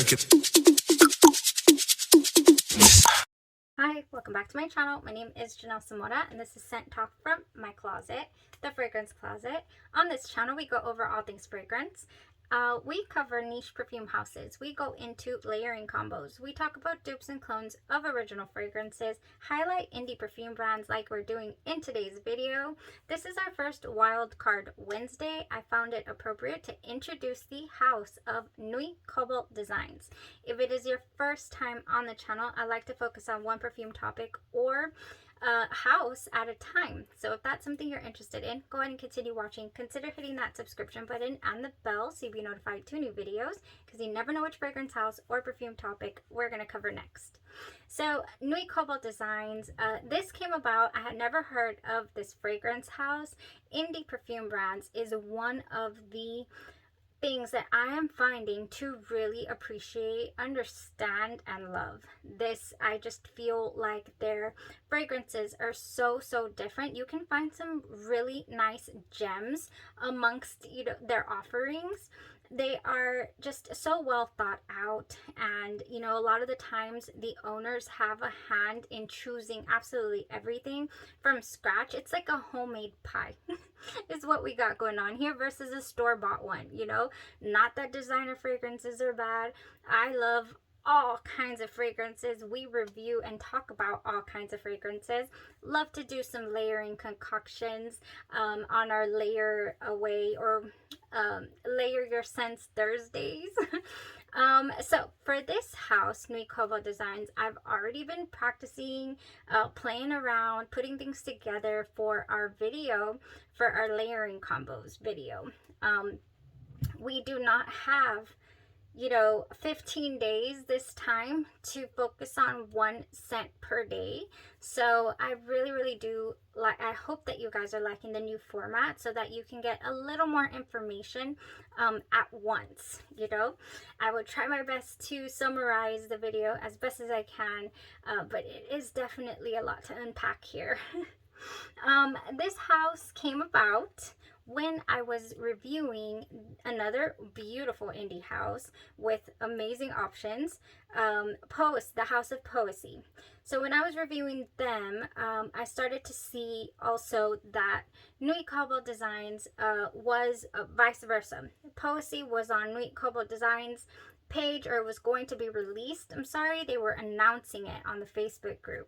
check it. Hi, welcome back to my channel. My name is Janelle Samora and this is Scent Talk from my closet, the fragrance closet. On this channel, we go over all things fragrance. We cover niche perfume houses. We go into layering combos. We talk about dupes and clones of original fragrances, highlight indie perfume brands like we're doing in today's video. This is our first Wildcard Wednesday. I found it appropriate to introduce the house of NUI COBALT designs. If it is your first time on the channel, I like to focus on one perfume topic or house at a time. So if that's something you're interested in, go ahead and continue watching. Consider hitting that subscription button and the bell so you'll be notified to new videos, because you never know which fragrance house or perfume topic we're going to cover next. So NUI COBALT designs, this came about, I had never heard of this fragrance house. Indie perfume brands is one of the things that I am finding to really appreciate, understand, and love. This, I just feel like their fragrances are so different. You can find some really nice gems amongst, you know, their offerings. They are just so well thought out, and you know, a lot of the times the owners have a hand in choosing absolutely everything from scratch. It's like a homemade pie is what we got going on here versus a store-bought one. You know, not that designer fragrances are bad. I love all kinds of fragrances. We review and talk about all kinds of fragrances. Love to do some layering concoctions on our layer away or layer your scents Thursdays. So for this house, NUI COBALT designs, I've already been practicing, playing around, putting things together for our video, for our layering combos video. We do not have, you know, 15 days this time to focus on one scent per day. So I really do like, I hope that you guys are liking the new format so that you can get a little more information at once. You know, I will try my best to summarize the video as best as I can, but it is definitely a lot to unpack here. This house came about when I was reviewing another beautiful indie house with amazing options, the House of Poesy. So when I was reviewing them, I started to see also that NUI COBALT designs was vice versa. Poesy was on NUI COBALT designs page, or was going to be released. I'm sorry, they were announcing it on the Facebook group.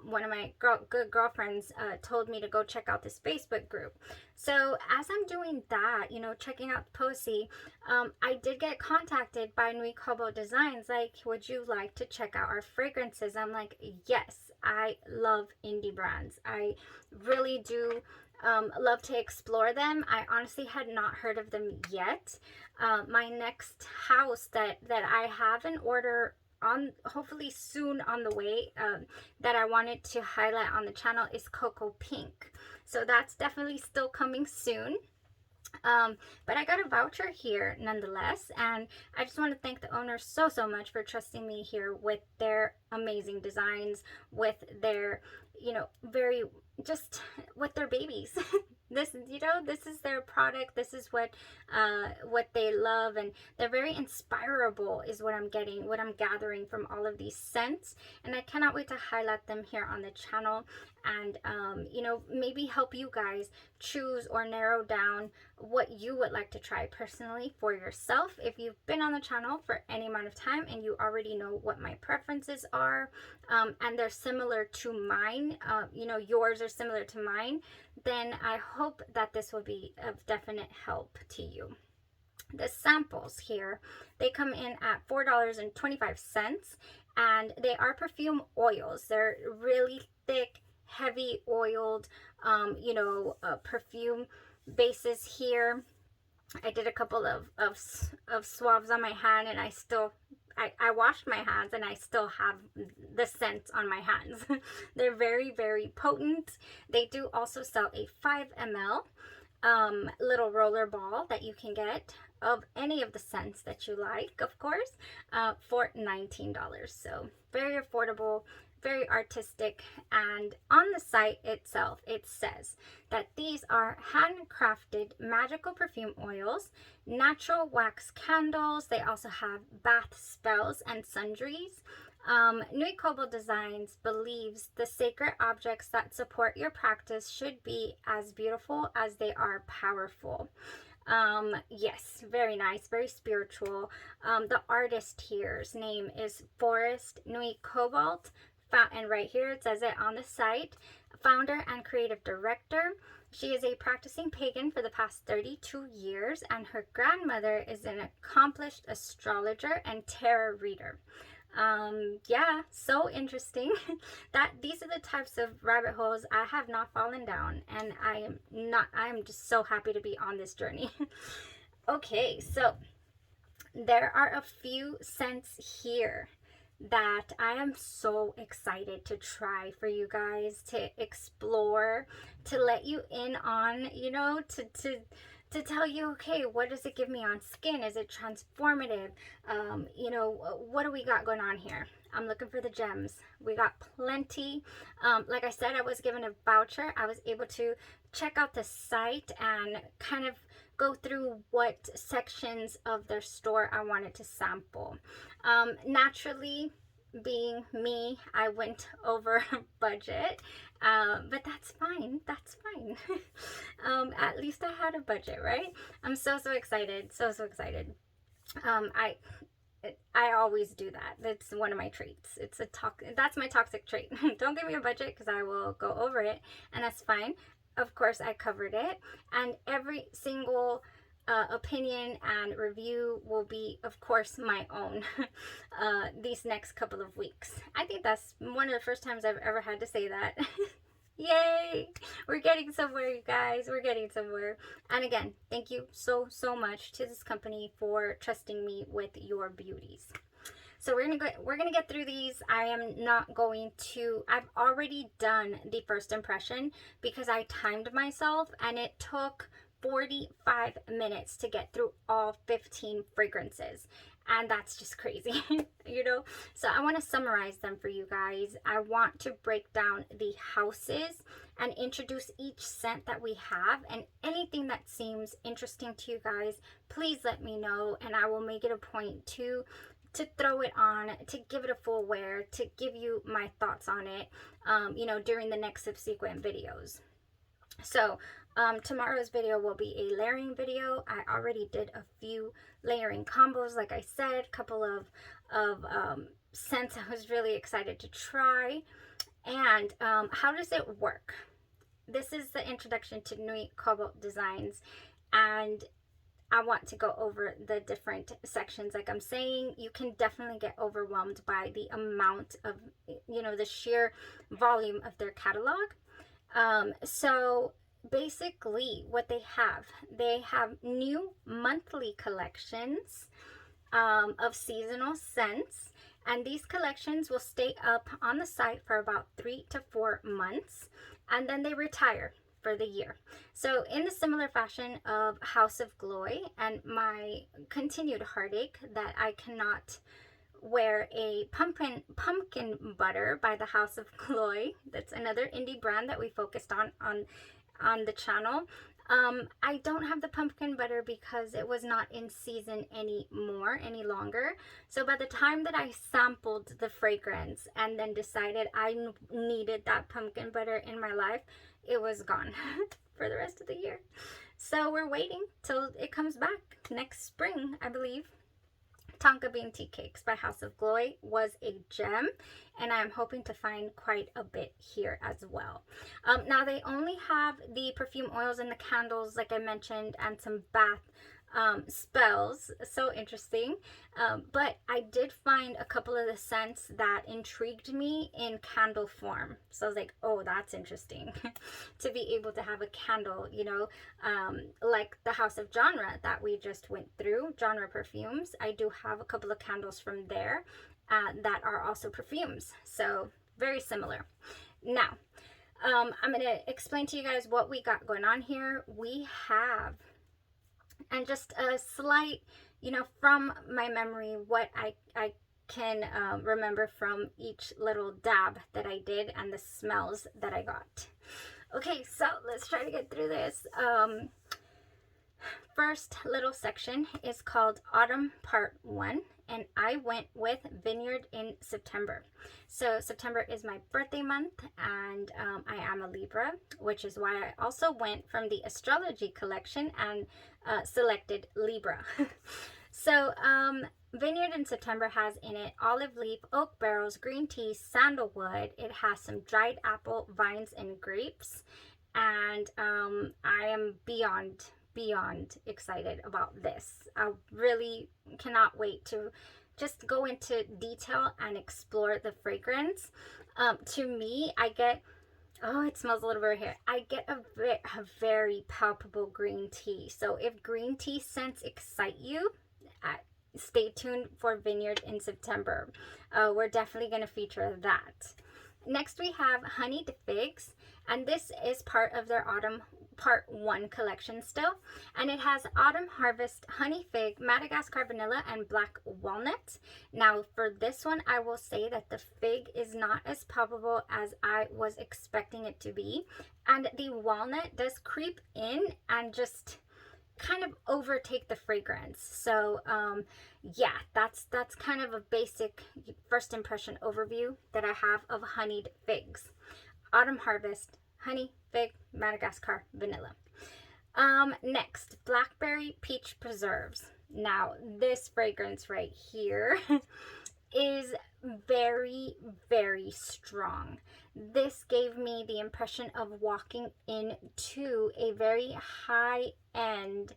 One of my good girlfriends told me to go check out this Facebook group. So as I'm doing that, you know, checking out Poesy, I did get contacted by NUI COBALT designs like, would you like to check out our fragrances? I'm like, yes, I love indie brands. I really do love to explore them. I honestly had not heard of them yet. My next house that I have in order, on hopefully soon on the way, that I wanted to highlight on the channel is Cocoa Pink. So that's definitely still coming soon. But I got a voucher here nonetheless, and I just want to thank the owners so much for trusting me here with their amazing designs, with their, you know, just with their babies. This, you know, this is their product. This is what they love, and they're very inspirable is what I'm getting, what I'm gathering from all of these scents, and I cannot wait to highlight them here on the channel and you know, maybe help you guys choose or narrow down what you would like to try personally for yourself. If you've been on the channel for any amount of time and you already know what my preferences are, and they're similar to mine, you know, yours are similar to mine, then I hope that this will be of definite help to you. The samples here, they come in at $4.25, and they are perfume oils. They're really thick, heavy oiled, you know, perfume bases here. I did a couple of swabs on my hand, and I washed my hands and I still have the scent on my hands. They're very potent. They do also sell a 5 ml little roller ball that you can get of any of the scents that you like, of course, for $19. So very affordable, very artistic. And on the site itself, it says that these are handcrafted magical perfume oils, natural wax candles. They also have bath spells and sundries. NUI COBALT Designs believes the sacred objects that support your practice should be as beautiful as they are powerful. Yes, very nice, very spiritual. The artist here's name is Forest NUI COBALT, and right here it says it on the site, founder and creative director. She is a practicing pagan for the past 32 years, and her grandmother is an accomplished astrologer and tarot reader. Yeah, so interesting. That these are the types of rabbit holes I have not fallen down, and I am just so happy to be on this journey. Okay, so there are a few scents here that I am so excited to try for you guys, to explore, to let you in on, you know, to tell you, okay, what does it give me on skin? Is it transformative? You know, what do we got going on here? I'm looking for the gems. We got plenty. Like I said, I was given a voucher. I was able to check out the site and kind of go through what sections of their store I wanted to sample. Naturally, being me, I went over budget, but that's fine. That's fine. At least I had a budget, right? I'm so excited, so excited. I always do that. That's one of my traits. That's my toxic trait. Don't give me a budget because I will go over it, and that's fine. Of course, I covered it, and every single opinion and review will be, of course, my own these next couple of weeks. I think that's one of the first times I've ever had to say that. Yay! We're getting somewhere, you guys. We're getting somewhere. And again, thank you so much to this company for trusting me with your beauties. So we're gonna get through these. I am not going to. I've already done the first impression because I timed myself, and it took 45 minutes to get through all 15 fragrances, and that's just crazy. You know, so I want to summarize them for you guys. I want to break down the houses and introduce each scent that we have, and anything that seems interesting to you guys, please let me know, and I will make it a point to throw it on, to give it a full wear, to give you my thoughts on it, you know, during the next subsequent videos. So tomorrow's video will be a layering video. I already did a few layering combos, like I said, a couple of scents I was really excited to try. And how does it work? This is the introduction to NUI COBALT Designs, and I want to go over the different sections. Like I'm saying, you can definitely get overwhelmed by the amount of, you know, the sheer volume of their catalog. So basically what they have new monthly collections of seasonal scents, and these collections will stay up on the site for about 3 to 4 months, and then they retire for the year. So in the similar fashion of House of Glory and my continued heartache that I cannot wear a pumpkin butter by the House of Glory. That's another indie brand that we focused on the channel. I don't have the pumpkin butter because it was not in season any longer. So by the time that I sampled the fragrance and then decided I needed that pumpkin butter in my life, it was gone for the rest of the year. So we're waiting till it comes back next spring, I believe. Tonka Bean Tea Cakes by House of Glory was a gem, and I'm hoping to find quite a bit here as well. Now they only have the perfume oils and the candles, like I mentioned, and some bath spells. So interesting. But I did find a couple of the scents that intrigued me in candle form. So I was like, oh, that's interesting to be able to have a candle, you know, like the House of Genre that we just went through, Genre Perfumes. I do have a couple of candles from there that are also perfumes. So very similar. Now, I'm going to explain to you guys what we got going on here. We have, and just a slight, you know, from my memory, what I can remember from each little dab that I did and the smells that I got. Okay, so let's try to get through this. First little section is called Autumn Part 1, and I went with Vineyard in September. So September is my birthday month, and I am a Libra, which is why I also went from the Astrology collection and selected Libra. So Vineyard in September has in it olive leaf, oak barrels, green tea, sandalwood. It has some dried apple, vines, and grapes. And I am beyond excited about this. I really cannot wait to just go into detail and explore the fragrance. To me, I get, oh, it smells a little bit here. I get a very palpable green tea. So if green tea scents excite you, stay tuned for Vineyard in September. We're definitely going to feature that. Next we have Honeyed Figs, and this is part of their Autumn Part 1 collection still, and it has Autumn Harvest, Honey Fig, Madagascar Vanilla, and Black Walnut. Now for this one, I will say that the fig is not as palpable as I was expecting it to be, and the walnut does creep in and just kind of overtake the fragrance. So yeah, that's kind of a basic first impression overview that I have of Honeyed Figs. Autumn Harvest, Honey Fig, Madagascar Vanilla. Next, Blackberry Peach Preserves. Now this fragrance right here is very strong. This gave me the impression of walking into a very high-end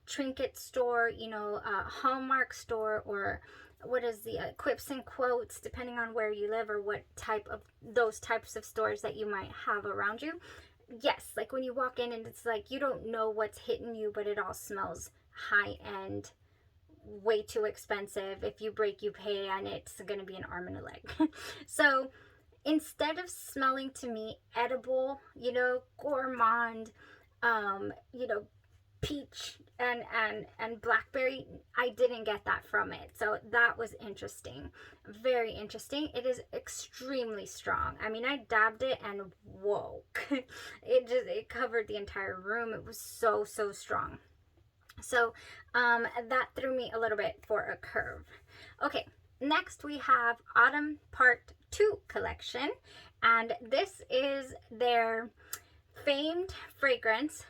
trinket store, you know, Hallmark store, or what is the quips and quotes, depending on where you live or what type of those types of stores that you might have around you. Yes, like when you walk in and it's like you don't know what's hitting you, but it all smells high-end, way too expensive. If you break, you pay, and it's gonna be an arm and a leg. So instead of smelling to me edible, you know, gourmand, you know, peach and blackberry, I didn't get that from it. So that was interesting, very interesting. It is extremely strong. I mean, I dabbed it and whoa, it covered the entire room. It was so strong. So that threw me a little bit for a curve. Okay, next we have Autumn Part 2 collection, and this is their famed fragrance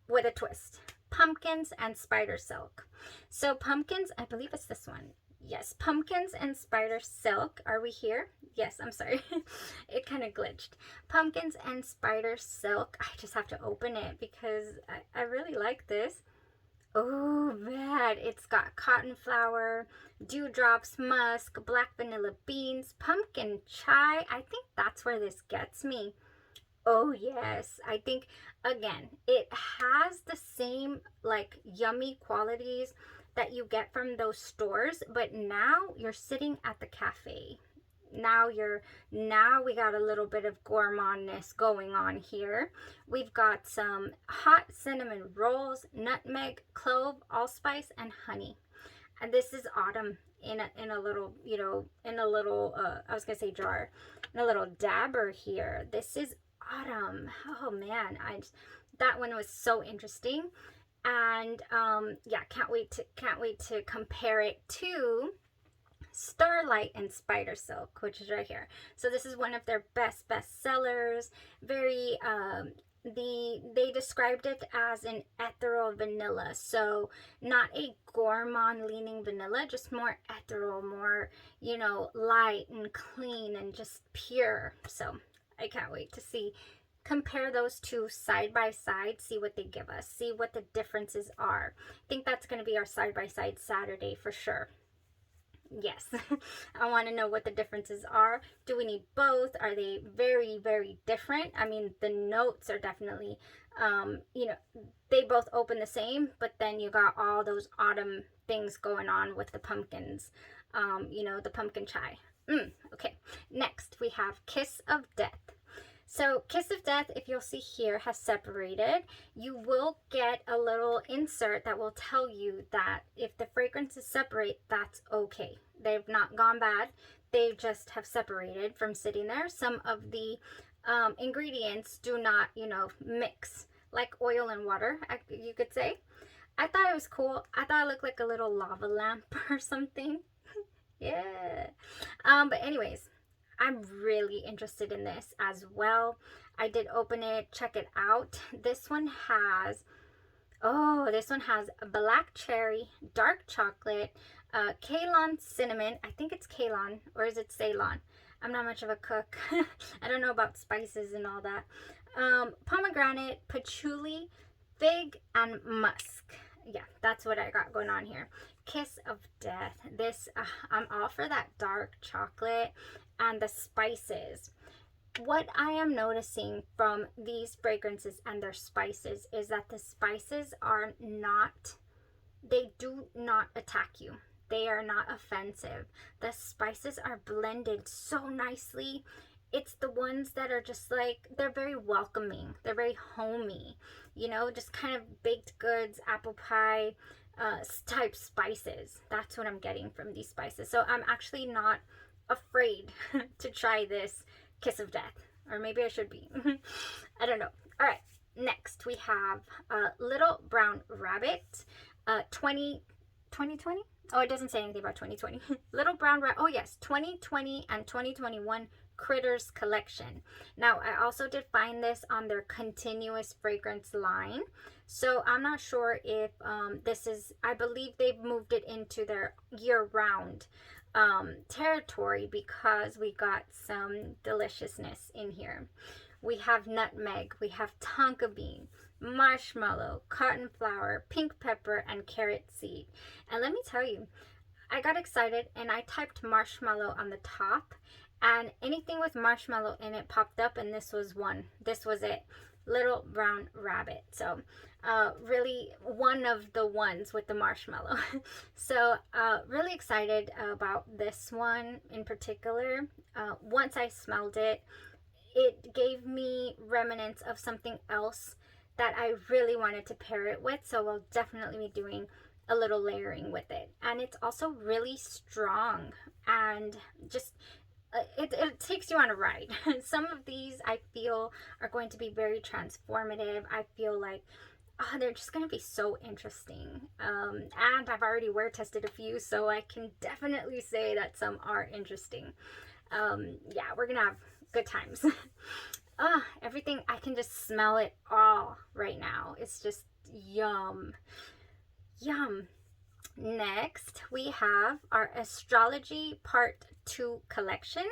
with a twist. Pumpkins and Spider Silk. So pumpkins, I believe it's this one. Yes, Pumpkins and Spider Silk. Are we here? Yes, I'm sorry. It kind of glitched. Pumpkins and Spider Silk. I just have to open it because I really like this. Oh, man. It's got cotton flower, dewdrops, musk, black vanilla beans, pumpkin chai. I think that's where this gets me. Oh, yes. I think, again, it has the same, like, yummy qualities that you get from those stores, but now you're sitting at the cafe. Now we got a little bit of gourmandness going on here. We've got some hot cinnamon rolls, nutmeg, clove, allspice, and honey. And this is autumn in a little, you know, in a little, I was gonna say jar, in a little dabber here. This is autumn. Oh man, that one was so interesting. And yeah, can't wait to compare it to Starlight and Spidersilk, which is right here. So this is one of their best sellers. Very they described it as an ethereal vanilla, so not a gourmand leaning vanilla, just more ethereal, more, you know, light and clean and just pure. So I can't wait to compare those two side by side, see what they give us, see what the differences are. I think that's going to be our side by side Saturday for sure. Yes, I want to know what the differences are. Do we need both? Are they very different? I mean, the notes are definitely, you know, they both open the same, but then you got all those autumn things going on with the pumpkins, you know, the pumpkin chai. Okay, next we have Kiss of Death. So Kiss of Death, if you'll see here, has separated. You will get a little insert that will tell you that if the fragrances separate, that's okay. They've not gone bad. They just have separated from sitting there. Some of the ingredients do not, you know, mix like oil and water, you could say. I thought it was cool. I thought it looked like a little lava lamp or something. Yeah. But anyways, I'm really interested in this as well. I did open it, check it out. This one has black cherry, dark chocolate, Ceylon cinnamon. I think it's Ceylon, or is it Ceylon? I'm not much of a cook. I don't know about spices and all that. Pomegranate, patchouli, fig, and musk. Yeah, that's what I got going on here. Kiss of Death. This, I'm all for that dark chocolate and the spices. What I am noticing from these fragrances and their spices is that the spices are not, they do not attack you. They are not offensive. The spices are blended so nicely. It's the ones that are just like, they're very welcoming. They're very homey, you know, just kind of baked goods, apple pie type spices. That's what I'm getting from these spices. So I'm actually not afraid to try this Kiss of Death, or maybe I should be. I don't know. All right, next we have Little Brown Rabbit 2020. Oh, it doesn't say anything about 2020. Little Brown Rabbit. Oh yes, 2020 and 2021 Critters collection. Now I also did find this on their continuous fragrance line, so I'm not sure if this is, I believe they've moved it into their year-round territory, because we got some deliciousness in here. We have nutmeg, we have tonka bean, marshmallow, cotton flower, pink pepper, and carrot seed. And let me tell you, I got excited and I typed marshmallow on the top, and anything with marshmallow in it popped up, and this was one. This was it. Little Brown Rabbit. So really one of the ones with the marshmallow. So really excited about this one in particular. Once I smelled it, it gave me remnants of something else that I really wanted to pair it with. So we'll definitely be doing a little layering with it. And it's also really strong, and just it takes you on a ride. Some of these I feel are going to be very transformative. I feel like, oh, they're just going to be so interesting. And I've already wear tested a few, so I can definitely say that some are interesting. Yeah, we're going to have good times. Everything, I can just smell it all right now. It's just yum. Yum. Next, we have our Astrology Part 2 collection,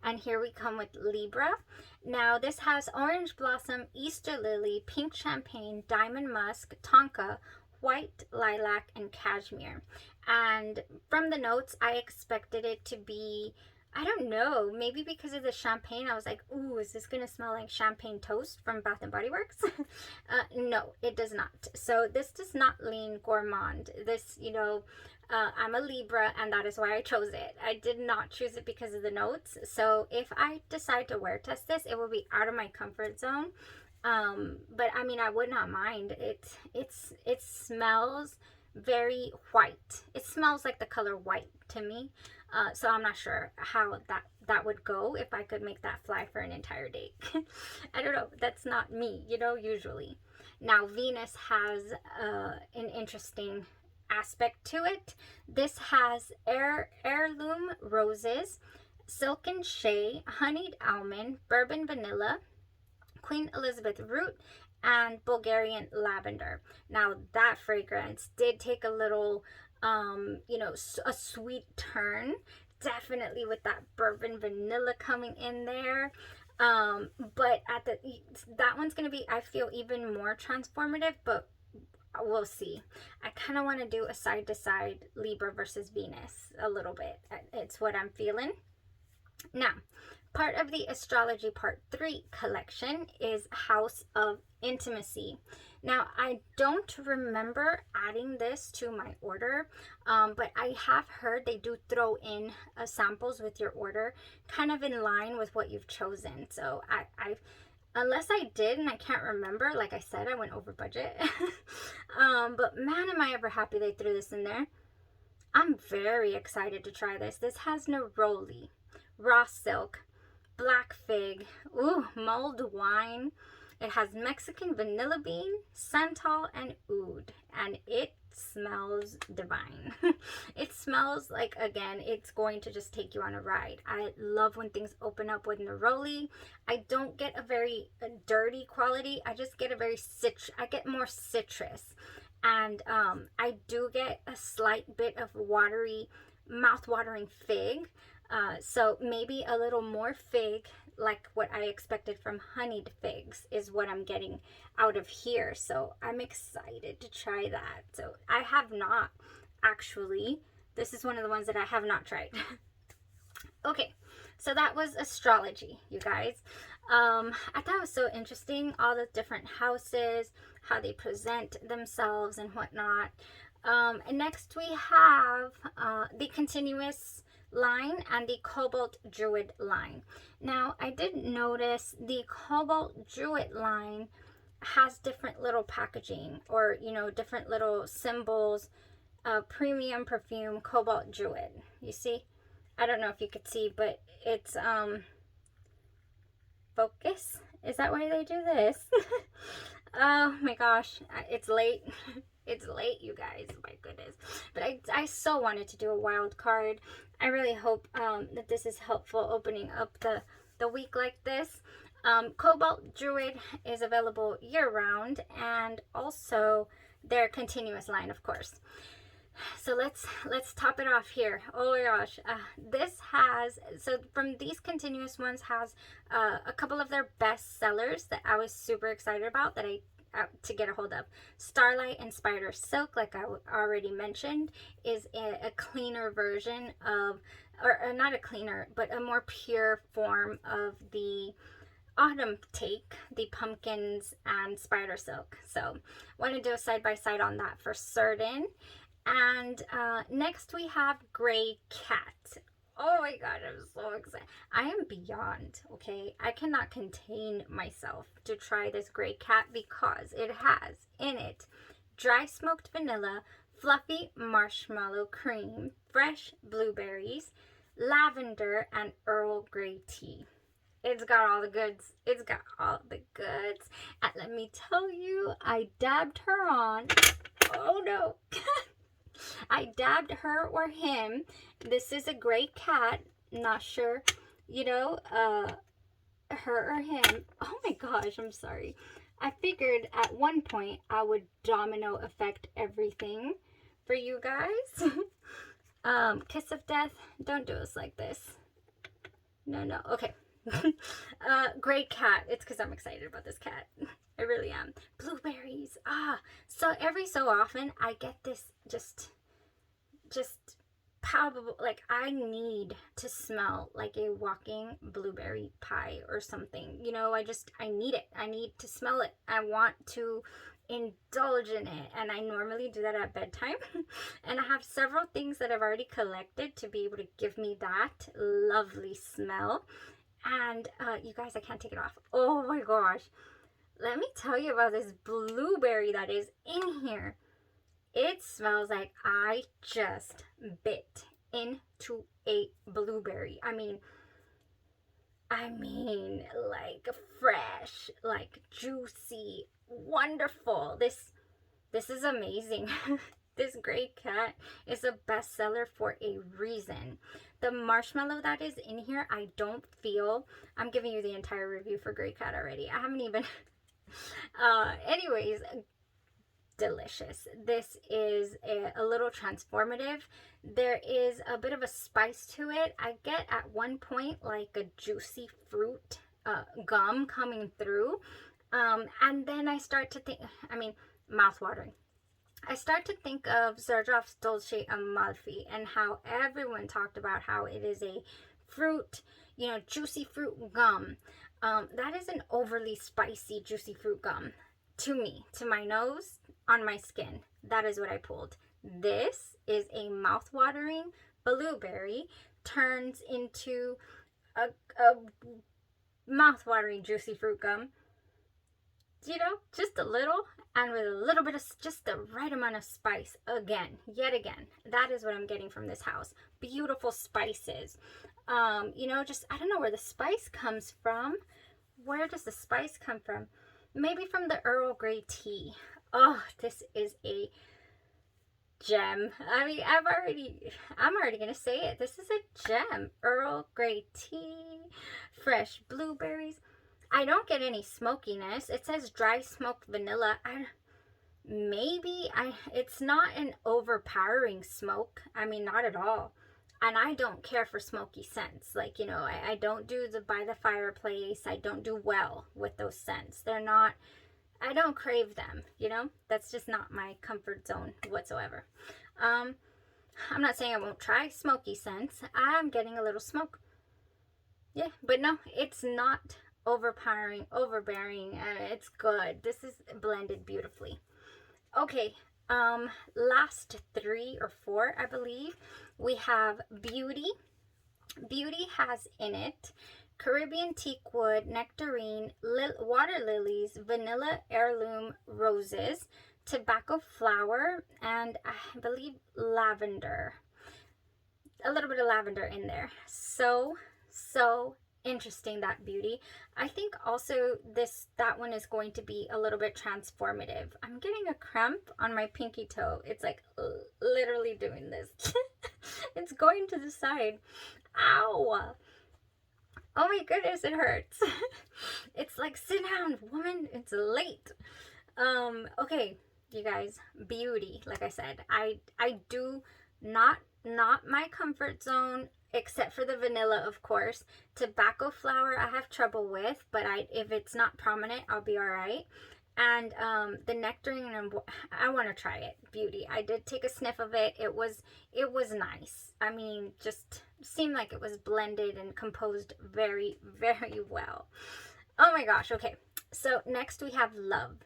and here we come with Libra. Now, this has orange blossom, Easter lily, pink champagne, diamond musk, tonka, white lilac, and cashmere. And from the notes, I expected it to be, I don't know, maybe because of the champagne, I was like, ooh, is this going to smell like champagne toast from Bath & Body Works? No, it does not. So this does not lean gourmand. This, you know, I'm a Libra, and that is why I chose it. I did not choose it because of the notes. So if I decide to wear test this, it will be out of my comfort zone. But I mean, I would not mind. It smells very white. It smells like the color white to me. So I'm not sure how that would go if I could make that fly for an entire day. I don't know. That's not me, you know, usually. Now, Venus has an interesting aspect to it. This has heirloom roses, silken shea, honeyed almond, bourbon vanilla, Queen Elizabeth root, and Bulgarian lavender. Now, that fragrance did take a little you know, a sweet turn, definitely with that bourbon vanilla coming in there. But that one's gonna be, I feel, even more transformative, but we'll see. I kind of want to do a side to side Libra versus Venus a little bit. It's what I'm feeling. Now, part of the Astrology Part 3 collection is House of Intimacy. Now, I don't remember adding this to my order, but I have heard they do throw in samples with your order, kind of in line with what you've chosen. So Unless I did and I can't remember. Like I said, I went over budget. But man, am I ever happy they threw this in there. I'm very excited to try this. This has neroli, raw silk, black fig, ooh, mulled wine. It has Mexican vanilla bean, santal, and oud. And it smells divine. It smells like, again, it's going to just take you on a ride. I love when things open up with neroli. I don't get a very dirty quality. I just get a very I get more citrus. And I do get a slight bit of watery, mouth-watering fig. So maybe a little more fig, like what I expected from honeyed figs, is what I'm getting out of here. So I'm excited to try that. So I have not actually. This is one of the ones that I have not tried. Okay, so that was Astrology, you guys. I thought it was so interesting, all the different houses, how they present themselves and whatnot. And next we have the Continuous line and the Cobalt Druid line. Now, I did notice the Cobalt Druid line has different little packaging, or, you know, different little symbols. Premium Perfume Cobalt Druid. You see? I don't know if you could see, but it's focus. Is that why they do this? Oh my gosh, it's late. It's late, you guys. My goodness. But I so wanted to do a wild card. I really hope that this is helpful opening up the week like this. Cobalt Druid is available year-round, and also their Continuous line, of course. So let's top it off here. Oh my gosh, this has, so from these continuous ones, has a couple of their best sellers that I was super excited about, that to get a hold of. Starlight and Spidersilk, like I already mentioned, is a cleaner version of, or not a cleaner, but a more pure form of the autumn take, the pumpkins and Spidersilk. So want to do a side-by-side on that for certain. And next we have Gray Cat. Oh my god, I'm so excited. I am beyond, okay? I cannot contain myself to try this Gray Cat, because it has in it dry smoked vanilla, fluffy marshmallow cream, fresh blueberries, lavender, and Earl Grey tea. It's got all the goods. It's got all the goods. And let me tell you, I dabbed her on. Oh no. I dabbed her or him. This is a Gray Cat. Not sure, you know, her or him. Oh my gosh, I'm sorry. I figured at one point I would domino effect everything for you guys. Kiss of Death. Don't do us like this. No. Okay. Gray Cat. It's because I'm excited about this cat. I really am. Blueberries. So every so often I get this just palpable, like I need to smell like a walking blueberry pie or something. You know, I need it. I need to smell it. I want to indulge in it, and I normally do that at bedtime. And I have several things that I've already collected to be able to give me that lovely smell. And you guys, I can't take it off. Oh my gosh. Let me tell you about this blueberry that is in here. It smells like I just bit into a blueberry. I mean, like fresh, like juicy, wonderful. This is amazing. This Gray Cat is a bestseller for a reason. The marshmallow that is in here, I don't feel, I'm giving you the entire review for Gray Cat already. I haven't even, anyways, delicious. This is a little transformative. There is a bit of a spice to it. I get at one point like a juicy fruit gum coming through. And then I start to think, mouth-watering. I start to think of Zerdroff's Dolce Amalfi, and how everyone talked about how it is a fruit, you know, juicy fruit gum. That is an overly spicy, juicy fruit gum. To me, to my nose, on my skin. That is what I pulled. This is a mouth-watering blueberry, turns into a mouth-watering juicy fruit gum. you know, just a little, and with a little bit of just the right amount of spice. Again, yet again, that is what I'm getting from this house. Beautiful spices. You know, just, I don't know where the spice comes from. Where does the spice come from? Maybe from the Earl Grey tea. Oh, this is a gem. I mean, I'm already gonna say it. This is a gem. Earl Grey tea, fresh blueberries. I don't get any smokiness. It says dry smoked vanilla. It's not an overpowering smoke. I mean, not at all. And I don't care for smoky scents. Like, you know, I don't do the by the fireplace. I don't do well with those scents. They're not, I don't crave them, you know? That's just not my comfort zone whatsoever. I'm not saying I won't try smoky scents. I'm getting a little smoke. Yeah, but no, it's not overpowering, overbearing. It's good. This is blended beautifully. Okay, last 3 or 4, I believe. We have Beauty. Beauty has in it Caribbean teakwood, nectarine, water lilies, vanilla heirloom roses, tobacco flower, and I believe lavender. A little bit of lavender in there. So interesting, that Beauty. I think also that one is going to be a little bit transformative. I'm getting a cramp on my pinky toe. It's like literally doing this. It's going to the side. Ow! Oh my goodness, it hurts. It's like, sit down, woman. It's late. Okay, you guys, Beauty. Like I said, I do not my comfort zone, except for the vanilla, of course. Tobacco flower I have trouble with, but if it's not prominent, I'll be all right. And the nectarine, I want to try it. Beauty. I did take a sniff of it. It was nice. I mean, just seemed like it was blended and composed very, very well. Oh my gosh. Okay. So next we have Love.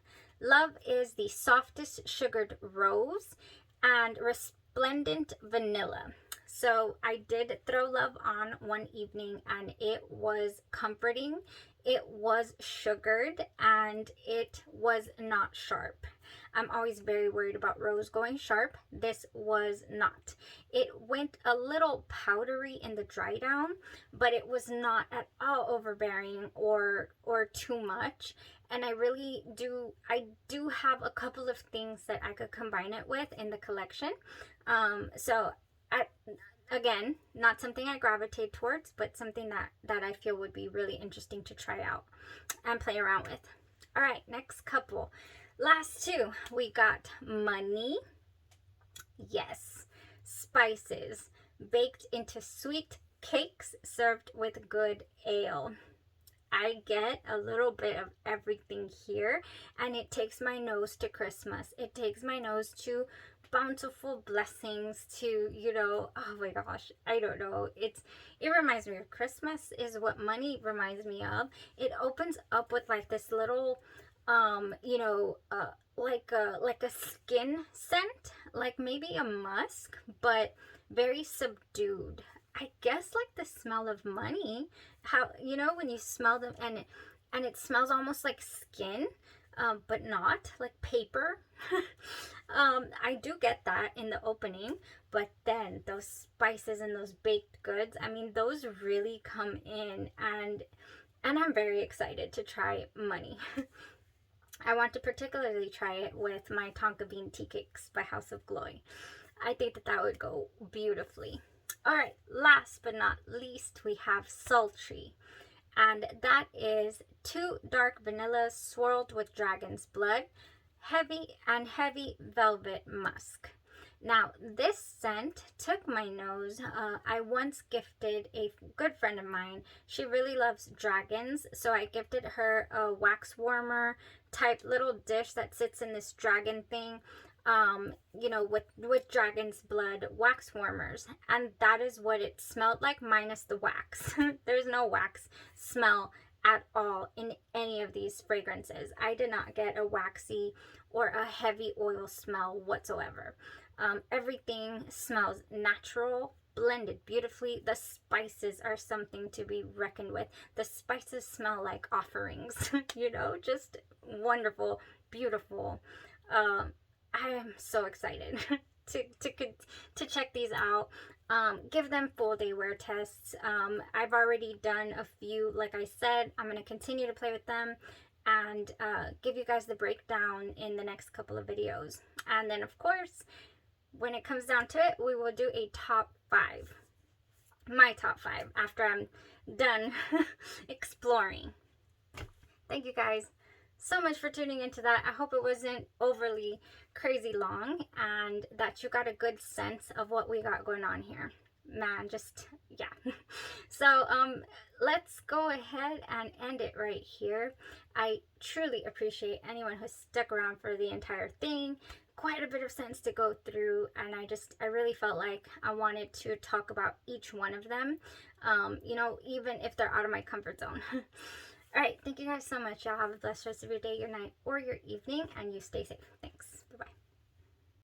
Love is the softest sugared rose and resplendent vanilla. So I did throw Love on one evening, and it was comforting. It was sugared, and it was not sharp. I'm always very worried about rose going sharp. This was not. It went a little powdery in the dry down, but it was not at all overbearing or too much. And I do have a couple of things that I could combine it with in the collection. Again, not something I gravitate towards, but something that I feel would be really interesting to try out and play around with. All right, next couple. Last 2, we got Money. Yes, spices baked into sweet cakes served with good ale. I get a little bit of everything here, and it takes my nose to Christmas. It takes my nose to bountiful blessings, to, you know, oh my gosh, I don't know. It reminds me of Christmas, is what Money reminds me of. It opens up with like this little, you know, like a skin scent, like maybe a musk, but very subdued. I guess like the smell of money, how, you know, when you smell them, and it smells almost like skin, but not like paper. I do get that in the opening, but then those spices and those baked goods, I mean, those really come in, and I'm very excited to try Money. I want to particularly try it with my Tonka Bean Tea Cakes by House of Glory. I think that would go beautifully. All right, last but not least, we have Sultry, and that is 2 dark vanillas swirled with dragon's blood, heavy velvet musk. Now, this scent took my nose. I once gifted a good friend of mine. She really loves dragons, so I gifted her a wax warmer type little dish that sits in this dragon thing, you know, with dragon's blood wax warmers, and that is what it smelled like, minus the wax. There's no wax smell at all in any of these fragrances. I did not get a waxy or a heavy oil smell whatsoever. Everything smells natural, blended beautifully. The spices are something to be reckoned with. The spices smell like offerings, you know, just wonderful, beautiful. I am so excited to check these out. Give them full day wear tests. I've already done a few. Like I said, I'm going to continue to play with them and give you guys the breakdown in the next couple of videos. And then of course, when it comes down to it, we will do a top 5. My top 5 after I'm done exploring. Thank you guys so much for tuning into that. I hope it wasn't overly crazy long and that you got a good sense of what we got going on here. Man, just, yeah. So, let's go ahead and end it right here. I truly appreciate anyone who stuck around for the entire thing. Quite a bit of sense to go through, and I really felt like I wanted to talk about each one of them, you know, even if they're out of my comfort zone. All right, thank you guys so much. Y'all have a blessed rest of your day, your night, or your evening, and you stay safe. Thanks.